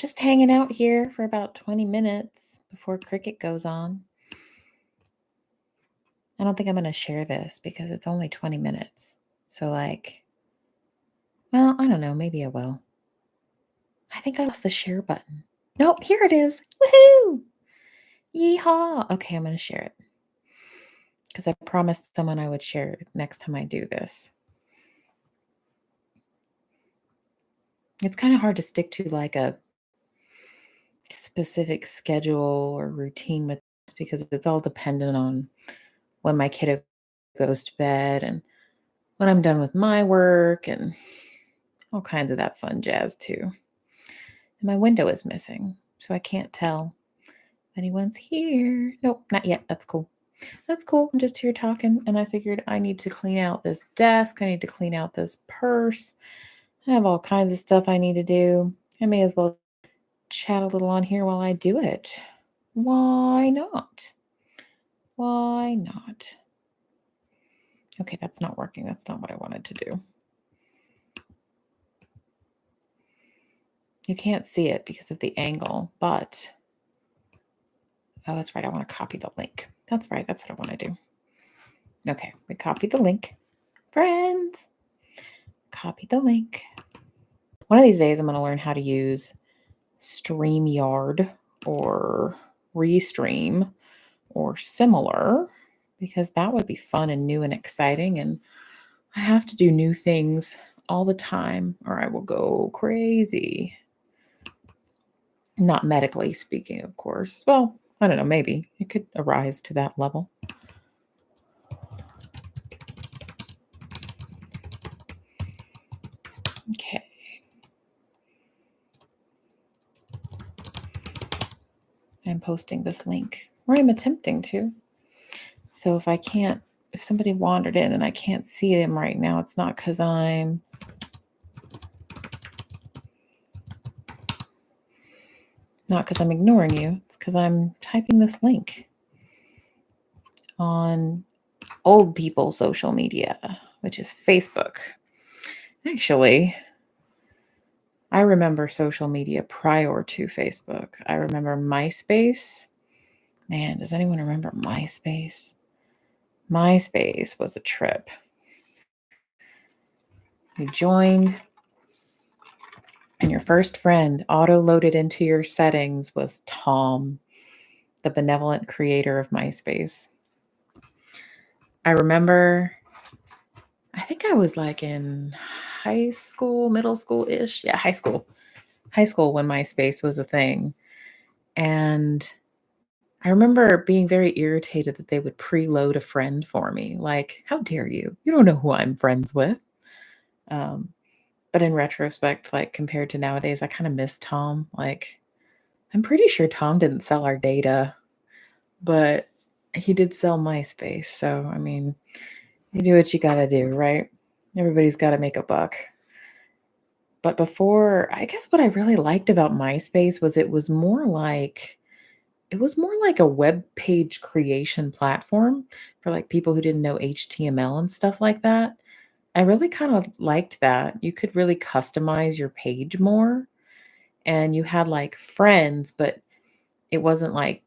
Just hanging out here for about 20 minutes before cricket goes on. I don't think I'm going to share this because it's only 20 minutes. So, well, I don't know. Maybe I will. I think I lost the share button. Nope, here it is. Woohoo! Yeehaw! Okay, I'm going to share it because I promised someone I would share it next time I do this. It's kind of hard to stick to like a specific schedule or routine with this because it's all dependent on when my kiddo goes to bed and when I'm done with my work and all kinds of that fun jazz too. And my window is missing, so I can't tell if anyone's here. Nope, not yet. That's cool. That's cool. I'm just here talking, and I figured I need to clean out this desk. I need to clean out this purse. I have all kinds of stuff I need to do. I may as well chat a little on here while I do it. Why not? Why not? Okay, that's not working. That's not what I wanted to do. You can't see it because of the angle, but oh, that's right. I want to copy the link. That's right. That's what I want to do. Okay, we copied the link. Friends, copy the link. One of these days, I'm going to learn how to use StreamYard or Restream or similar because that would be fun and new and exciting. And I have to do new things all the time or I will go crazy. Not medically speaking, of course. Well, I don't know, maybe it could arise to that level. Okay. I'm posting this link, or I'm attempting to. So if somebody wandered in and I can't see them right now, it's not because I'm ignoring you. It's because I'm typing this link on old people social media, which is Facebook. Actually, I remember social media prior to Facebook. I remember MySpace. Man, does anyone remember MySpace? MySpace was a trip. You joined, and your first friend auto-loaded into your settings was Tom, the benevolent creator of MySpace. I remember, I think I was like in high school, middle school-ish. Yeah, high school. High school when MySpace was a thing. And I remember being very irritated that they would preload a friend for me. Like, how dare you? You don't know who I'm friends with. But in retrospect, like compared to nowadays, I kind of miss Tom. Like, I'm pretty sure Tom didn't sell our data, but he did sell MySpace. So, I mean, you do what you got to do, right? Everybody's got to make a buck. But before, I guess what I really liked about MySpace was it was more like a web page creation platform for like people who didn't know HTML and stuff like that. I really kind of liked that. You could really customize your page more and you had like friends, but it wasn't like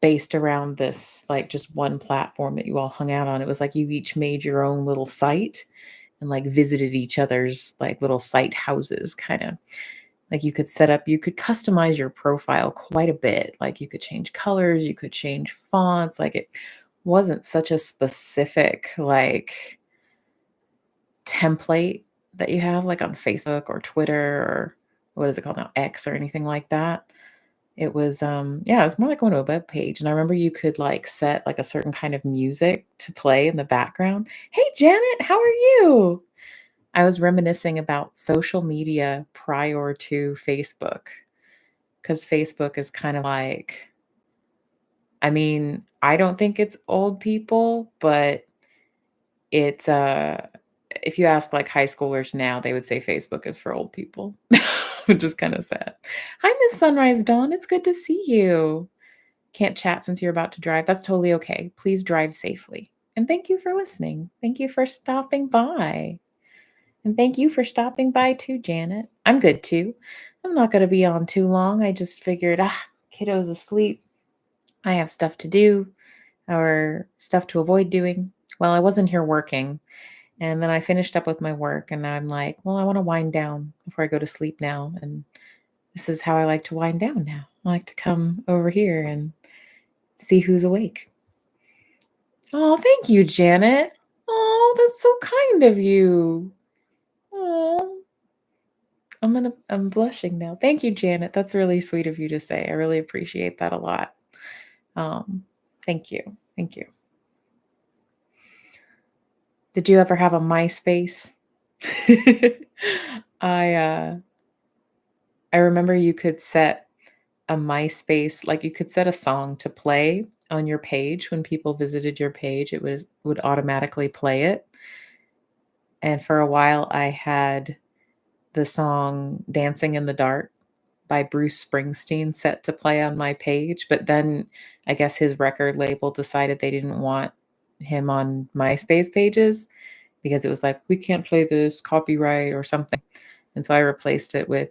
based around this like just one platform that you all hung out on. It was like you each made your own little site and like visited each other's like little site houses kind of. Like you could customize your profile quite a bit. Like you could change colors, you could change fonts. Like it wasn't such a specific like template that you have like on Facebook or Twitter or what is it called now? X or anything like that. It was yeah, it was more like going to a web page. And I remember you could like set like a certain kind of music to play in the background. Hey Janet, how are you? I was reminiscing about social media prior to Facebook because Facebook is kind of like, I mean, I don't think it's old people, but it's if you ask like high schoolers now, they would say Facebook is for old people, which is kind of sad. Hi, Miss Sunrise Dawn. It's good to see you. Can't chat since you're about to drive. That's totally okay. Please drive safely. And thank you for listening. Thank you for stopping by. And thank you for stopping by too, Janet. I'm good too. I'm not going to be on too long. I just figured, kiddo's asleep. I have stuff to do or stuff to avoid doing. Well, I wasn't here working. And then I finished up with my work and I'm like, well, I want to wind down before I go to sleep now. And this is how I like to wind down now. I like to come over here and see who's awake. Oh, thank you, Janet. Oh, that's so kind of you. Oh, I'm blushing now. Thank you, Janet. That's really sweet of you to say. I really appreciate that a lot. Um, thank you. Thank you. Did you ever have a MySpace? I uh I remember you could set a MySpace, like you could set a song to play on your page when people visited your page, it would automatically play it. And for a while I had the song Dancing in the Dark by Bruce Springsteen set to play on my page, but then I guess his record label decided they didn't want him on MySpace pages because it was like, "We can't play this, copyright," or something. And so I replaced it with,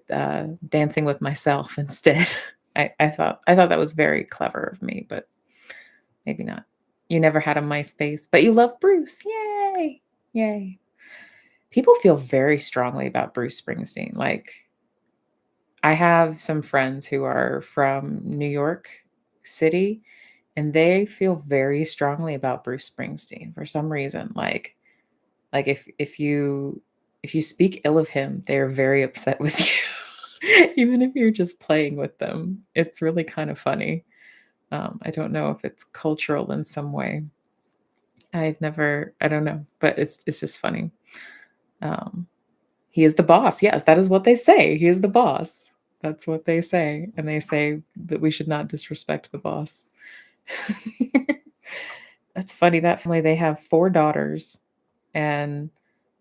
Dancing with Myself instead. I thought that was very clever of me, but maybe not. You never had a MySpace, but you love Bruce. Yay. Yay. People feel very strongly about Bruce Springsteen. Like, I have some friends who are from New York City, and they feel very strongly about Bruce Springsteen for some reason. Like if you speak ill of him, they're very upset with you. Even if you're just playing with them. It's really kind of funny. I don't know if it's cultural in some way. I don't know, but it's just funny. Um, he is the boss. Yes, that is what they say. He is the boss. That's what they say, and they say that we should not disrespect the boss. That's funny. That family, they have 4 daughters, and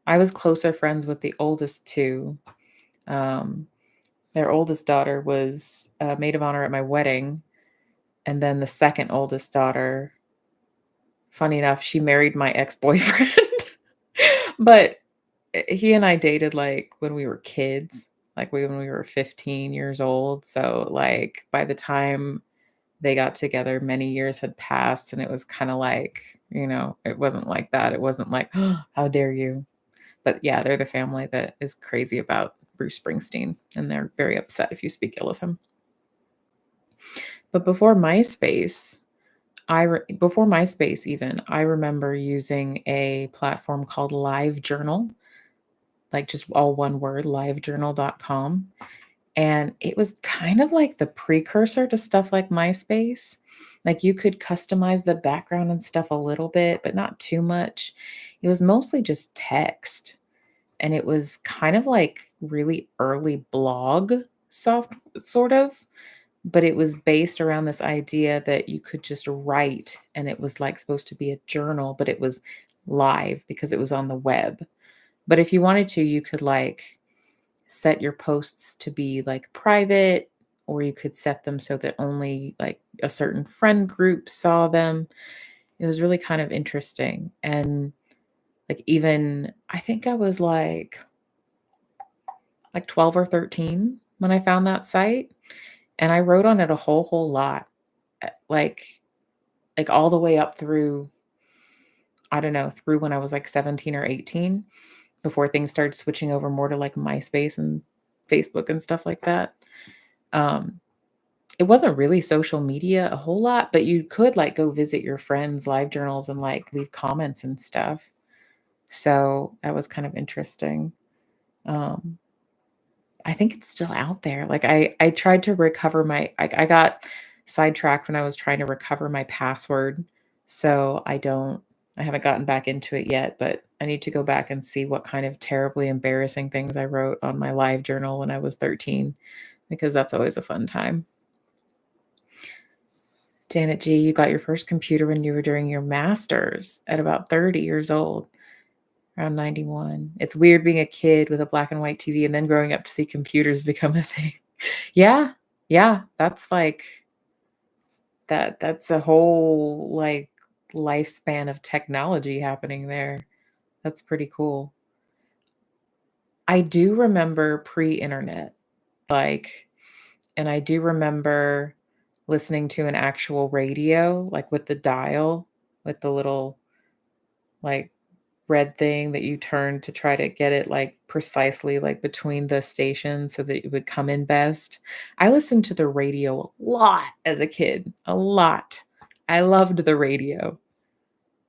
I was closer friends with the oldest 2. Um, their oldest daughter was maid of honor at my wedding, and then the second oldest daughter, funny enough, she married my ex-boyfriend. But he and I dated, like, when we were kids, like, when we were 15 years old, so, like, by the time they got together, many years had passed, and it was kinda like, it wasn't like that. It wasn't like, "Oh, how dare you?" But, yeah, they're the family that is crazy about Bruce Springsteen, and they're very upset if you speak ill of him. But before MySpace even, I remember using a platform called LiveJournal, like, just all one word, livejournal.com, and it was kind of like the precursor to stuff like MySpace. Like, you could customize the background and stuff a little bit, but not too much. It was mostly just text, and it was kind of like really early blog sort of, but it was based around this idea that you could just write, and it was, like, supposed to be a journal, but it was live because it was on the web. But if you wanted to, you could, like, set your posts to be, like, private, or you could set them so that only, like, a certain friend group saw them. It was really kind of interesting, and, like, even I think I was, like 12 or 13 when I found that site, and I wrote on it a whole lot, like, all the way up through, I don't know, through when I was, like, 17 or 18 before things started switching over more to, like, MySpace and Facebook and stuff like that. Um, it wasn't really social media a whole lot, but you could, like, go visit your friends' live journals and, like, leave comments and stuff. So, that was kind of interesting. Um, I think it's still out there. Like, I tried to recover I got sidetracked when I was trying to recover my password, so I haven't gotten back into it yet, but I need to go back and see what kind of terribly embarrassing things I wrote on my live journal when I was 13, because that's always a fun time. Janet G, you got your first computer when you were doing your master's at about 30 years old, around 91. It's weird being a kid with a black and white TV and then growing up to see computers become a thing. Yeah, yeah, that's like that's a whole, like, lifespan of technology happening there. That's pretty cool. I do remember pre-internet. Like, and I do remember listening to an actual radio, like with the dial, with the little like red thing that you turn to try to get it like precisely like between the stations so that it would come in best. I listened to the radio a lot as a kid, a lot. I loved the radio.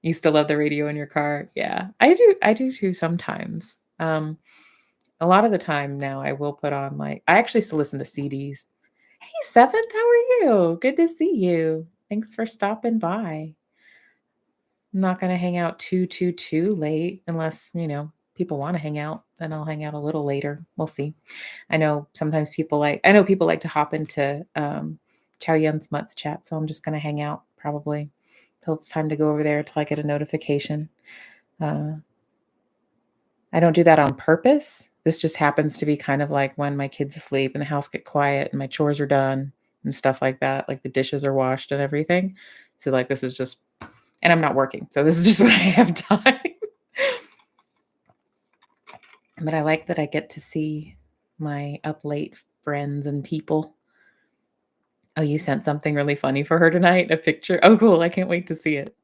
You still love the radio in your car? Yeah, I do. I do too sometimes. A lot of the time now I will put on like I actually still listen to CDs. Hey, Seventh, how are you? Good to see you. Thanks for stopping by. I'm not gonna hang out too late unless, people wanna hang out, then I'll hang out a little later. We'll see. I know people like to hop into, Chow Yun Smut's chat, so I'm just gonna hang out probably till it's time to go over there till I get a notification. Uh, I don't do that on purpose. This just happens to be kind of like when my kid's asleep and the house get quiet and my chores are done and stuff like that, like the dishes are washed and everything. So, like, this is just and I'm not working, so this is just when I have time. But I like that I get to see my up late friends and people. Oh, you sent something really funny for her tonight? A picture? Oh, cool. I can't wait to see it.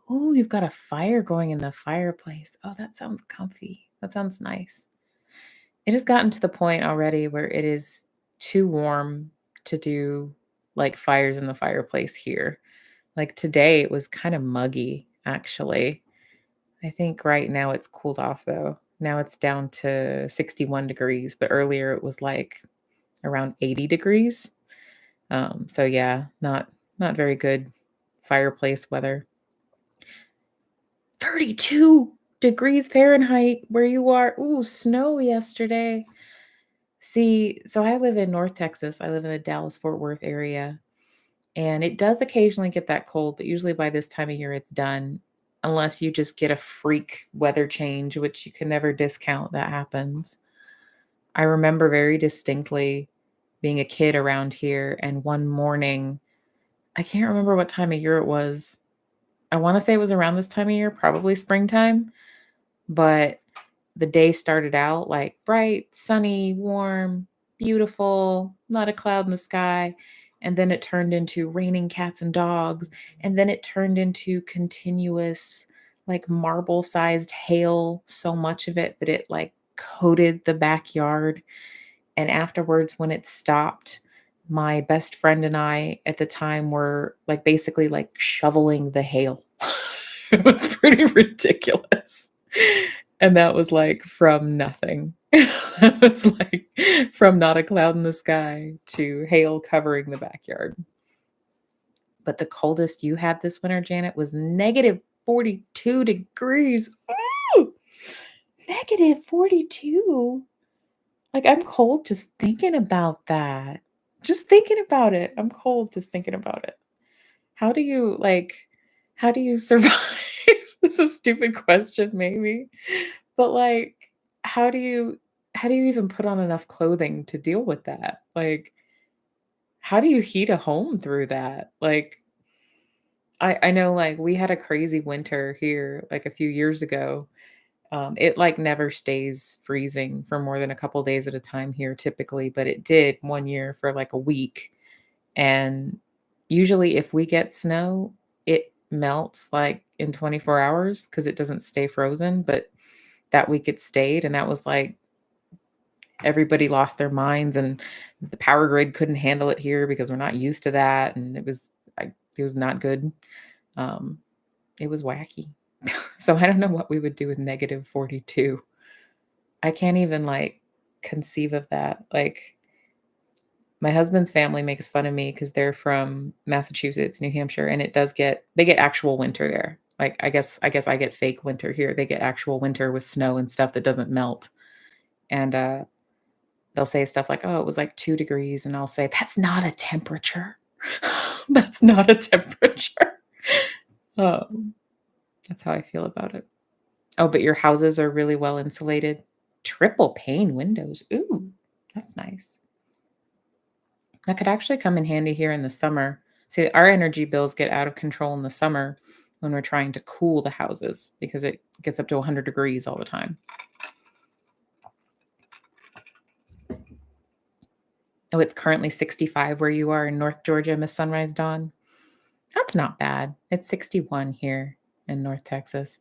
Oh, you've got a fire going in the fireplace. Oh, that sounds comfy. That sounds nice. It has gotten to the point already where it is too warm to do like fires in the fireplace here. Like today, it was kind of muggy, actually. I think right now it's cooled off though. Now it's down to 61 degrees, but earlier it was like around 80 degrees. So yeah, not very good fireplace weather. 32 degrees Fahrenheit where you are. Ooh, snow yesterday. See, so I live in North Texas. I live in the Dallas Fort Worth area. And it does occasionally get that cold, but usually by this time of year it's done, unless you just get a freak weather change, which you can never discount that happens. I remember very distinctly being a kid around here, and one morning, I can't remember what time of year it was. I want to say it was around this time of year, probably springtime, but the day started out like bright, sunny, warm, beautiful, not a cloud in the sky. And then it turned into raining cats and dogs. And then it turned into continuous, like marble sized hail, so much of it that it like coated the backyard. And afterwards, when it stopped, my best friend and I at the time were like basically like shoveling the hail. It was pretty ridiculous. And that was like from nothing. It was like from not a cloud in the sky to hail covering the backyard. But the coldest you had this winter, Janet, was negative 42 degrees. Ooh, negative 42. Like, I'm cold just thinking about that. Just thinking about it. I'm cold just thinking about it. How do you survive? This is a stupid question maybe, but, like, how do you how do you even put on enough clothing to deal with that? Like, how do you heat a home through that? Like, I know, like, we had a crazy winter here, like, a few years ago. It, like, never stays freezing for more than a couple days at a time here typically, but it did one year for, like, a week, and usually if we get snow, it melts, like, in 24 hours because it doesn't stay frozen, but that week it stayed, and that was, like everybody lost their minds, and the power grid couldn't handle it here because we're not used to that, and it was not good. Um, it was wacky. So I don't know what we would do with negative 42. I can't even, like, conceive of that. Like, my husband's family makes fun of me because 'cause they're from Massachusetts, New Hampshire, and they get actual winter there. Like, I guess I get fake winter here. They get actual winter with snow and stuff that doesn't melt, and, they'll say stuff like, "Oh, it was, like, 2 degrees," and I'll say, "That's not a temperature. That's not a temperature." Um, that's how I feel about it. Oh, but your houses are really well insulated? Triple pane windows. Ooh, that's nice. That could actually come in handy here in the summer. See, our energy bills get out of control in the summer when we're trying to cool the houses because it gets up to 100 degrees all the time. Oh, it's currently 65 where you are in North Georgia, Miss Sunrise Dawn. That's not bad. It's 61 here in North Texas.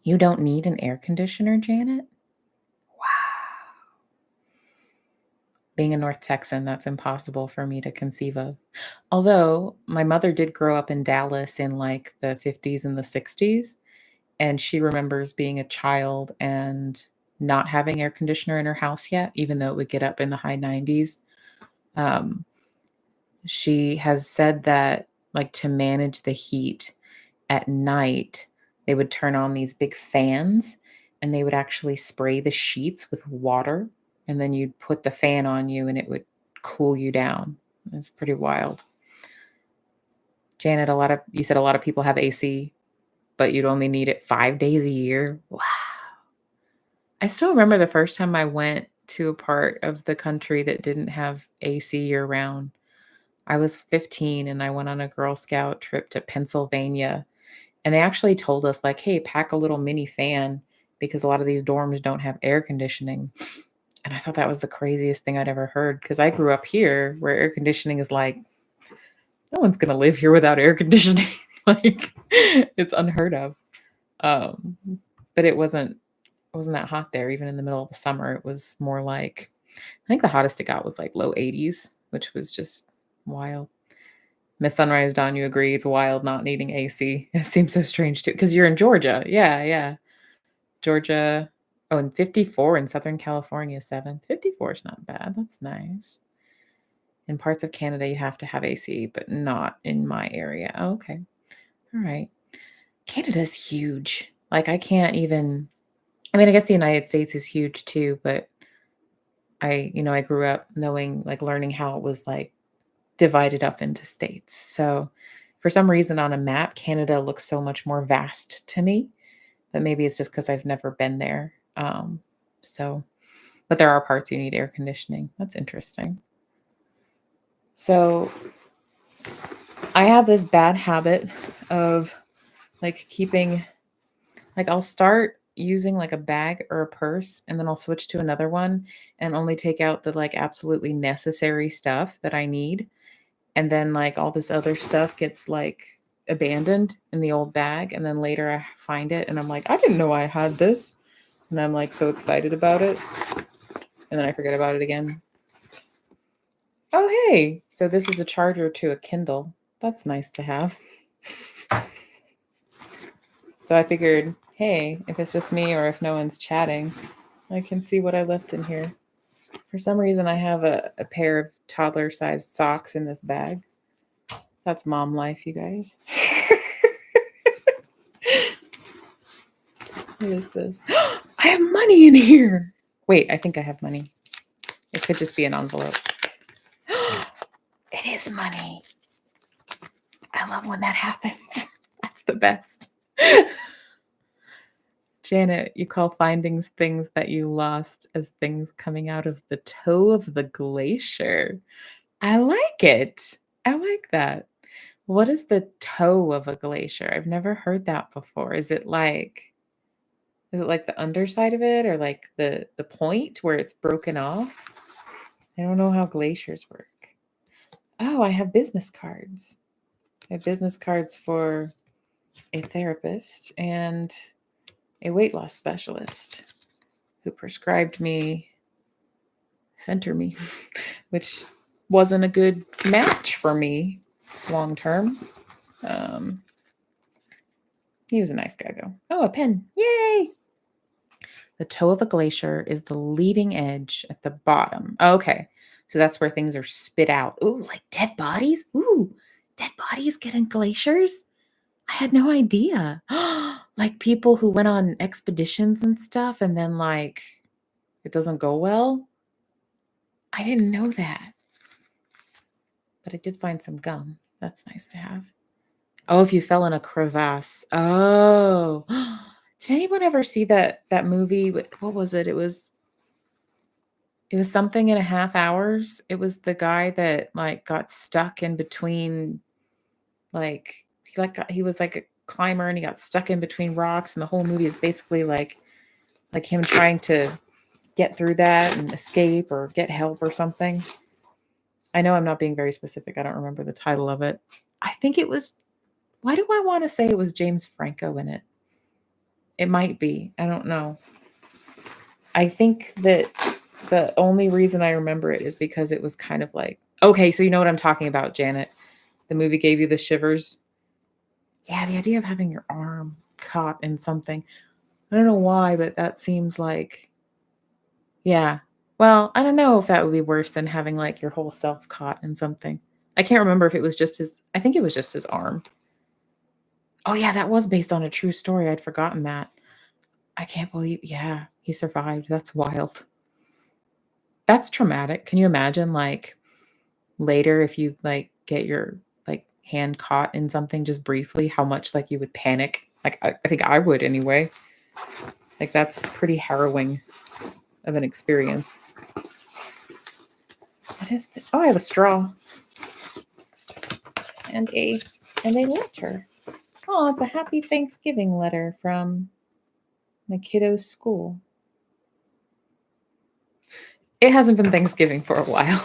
You don't need an air conditioner, Janet? Wow. Being a North Texan, that's impossible for me to conceive of. Although my mother did grow up in Dallas in like the 50s and the 60s, and she remembers being a child and not having air conditioner in her house yet, even though it would get up in the high 90s. Um, she has said that, like, to manage the heat at night, they would turn on these big fans and they would actually spray the sheets with water. And then you'd put the fan on you and it would cool you down. It's pretty wild. Janet, you said a lot of people have AC, but you'd only need it 5 days a year. Wow. I still remember the first time I went to a part of the country that didn't have AC year round. I was 15 and I went on a Girl Scout trip to Pennsylvania. And they actually told us, like, hey, pack a little mini fan because a lot of these dorms don't have air conditioning. And I thought that was the craziest thing I'd ever heard because I grew up here where air conditioning is like, no one's going to live here without air conditioning. Like, it's unheard of. But it wasn't that hot there, even in the middle of the summer. It was more like, I think the hottest it got was like low 80s, which was just wild. Miss Sunrise Dawn, you agree it's wild not needing AC. It seems so strange too, because you're in Georgia. Yeah. Georgia. Oh, and 54 in Southern California, 7th. 54 is not bad. That's nice. In parts of Canada, you have to have AC, but not in my area. Oh, okay. All right. Canada's huge. Like, I can't even, I mean, I guess the United States is huge too, but I grew up knowing, like, learning how it was like divided up into states. So for some reason on a map, Canada looks so much more vast to me, but maybe it's just because I've never been there. But there are parts you need air conditioning. That's interesting. So I have this bad habit of, like, keeping, like, I'll start using like a bag or a purse and then I'll switch to another one and only take out the, like, absolutely necessary stuff that I need. And then, like, all this other stuff gets, like, abandoned in the old bag. And then later I find it and I'm like, I didn't know I had this. And I'm, like, so excited about it. And then I forget about it again. Oh, hey. So this is a charger to a Kindle. That's nice to have. So I figured, hey, if it's just me or if no one's chatting, I can see what I left in here. For some reason, I have a pair of toddler-sized socks in this bag. That's mom life, you guys. What is this? I have money in here. Wait, I think I have money. It could just be an envelope. It is money. I love when that happens. That's the best. Janet, you call findings things that you lost as things coming out of the toe of the glacier. I like it. I like that. What is the toe of a glacier? I've never heard that before. Is it like the underside of it or like the point where it's broken off? I don't know how glaciers work. Oh, I have business cards. I have business cards for a therapist and a weight loss specialist who prescribed me Phentermine, which wasn't a good match for me long term. He was a nice guy though. Oh, a pen. Yay! The toe of a glacier is the leading edge at the bottom. Okay. So that's where things are spit out. Ooh, like dead bodies? Ooh, dead bodies get in glaciers? I had no idea. Like people who went on expeditions and stuff and then, like, it doesn't go well. I didn't know that. But I did find some gum. That's nice to have. Oh, if you fell in a crevasse. Oh. Did anyone ever see that movie? What was it? It was something in a half hours. It was the guy that, like, got stuck in between, like, he was like a climber and he got stuck in between rocks, and the whole movie is basically like him trying to get through that and escape or get help or something. I know I'm not being very specific. I don't remember the title of it. I think it was, why do I want to say it was James Franco in it? It might be. I don't know. I think that the only reason I remember it is because it was kind of like, okay, so you know what I'm talking about, Janet. The movie gave you the shivers. Yeah, the idea of having your arm caught in something. I don't know why, but that seems like, yeah. Well, I don't know if that would be worse than having like your whole self caught in something. I can't remember if it was just his, I think it was just his arm. Oh, yeah, that was based on a true story. I'd forgotten that. I can't believe, yeah, he survived. That's wild. That's traumatic. Can you imagine, like, later if you, like, get your, like, hand caught in something just briefly, how much, like, you would panic? Like, I think I would anyway. Like, that's pretty harrowing of an experience. What is this? Oh, I have a straw. And a letter. Oh, it's a happy Thanksgiving letter from my kiddo's school. It hasn't been Thanksgiving for a while.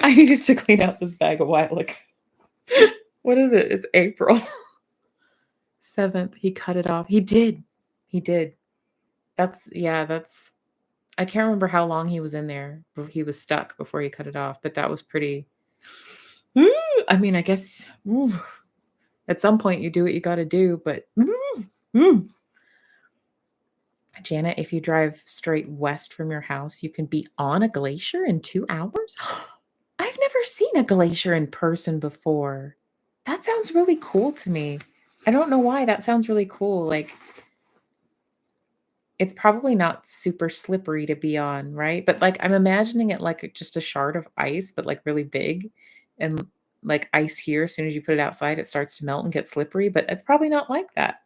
I needed to clean out this bag a while ago. What is it? It's April 7th. He cut it off. He did. He did. That's, I can't remember how long he was in there. He was stuck before he cut it off, but that was pretty, I mean, I guess at some point you do what you got to do, but Janet, if you drive straight west from your house, you can be on a glacier in 2 hours. I've never seen a glacier in person before. That sounds really cool to me. I don't know why. That sounds really cool. Like, it's probably not super slippery to be on, right? But like, I'm imagining it like just a shard of ice, but like really big. And like ice here, as soon as you put it outside, it starts to melt and get slippery. But it's probably not like that,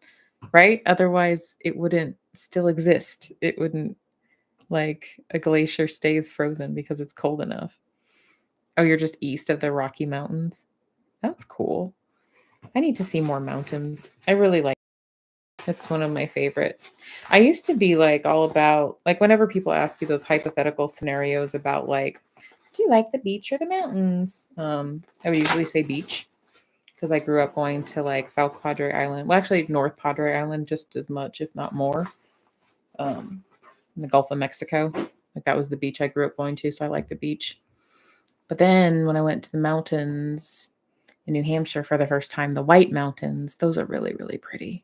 right? Otherwise, it wouldn't still exist. It wouldn't, like, a glacier stays frozen because it's cold enough. Oh, you're just east of the Rocky Mountains? That's cool. I need to see more mountains. I really like it. It's one of my favorite. I used to be like all about, like, whenever people ask you those hypothetical scenarios about like, do you like the beach or the mountains? I would usually say beach because I grew up going to like South Padre Island. Well, actually North Padre Island just as much, if not more. In the Gulf of Mexico. Like, that was the beach I grew up going to, so I like the beach. But then when I went to the mountains in New Hampshire for the first time, the White Mountains, those are really, really pretty.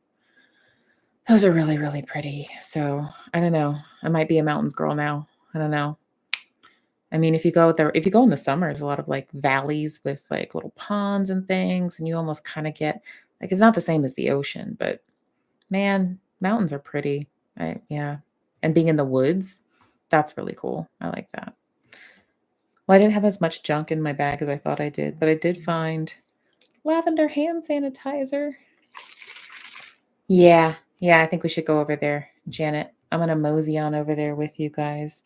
Those are really, really pretty. So I don't know. I might be a mountains girl now. I don't know. I mean, if you go there, if you go in the summer, there's a lot of like valleys with like little ponds and things, and you almost kind of get like, it's not the same as the ocean, but man, mountains are pretty. Yeah. And being in the woods, that's really cool. I like that. Well, I didn't have as much junk in my bag as I thought I did, but I did find lavender hand sanitizer. Yeah, I think we should go over there, Janet. I'm gonna mosey on over there with you guys,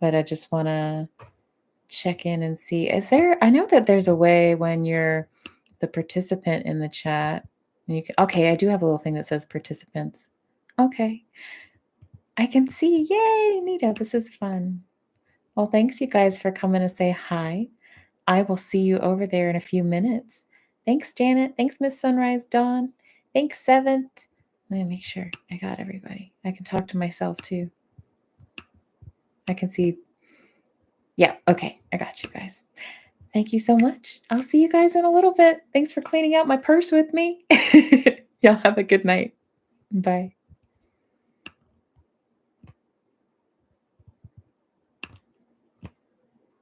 but I just want to check in and see. Is there? I know that there's a way when you're the participant in the chat, and you can. Okay, I do have a little thing that says participants. Okay, I can see. Yay, Nita, this is fun. Well, thanks you guys for coming to say hi. I will see you over there in a few minutes. Thanks, Janet. Thanks, Miss Sunrise Dawn. Thanks, Seventh. Let me make sure I got everybody. I can talk to myself too. I can see. Yeah, okay. I got you guys. Thank you so much. I'll see you guys in a little bit. Thanks for cleaning out my purse with me. Y'all have a good night. Bye.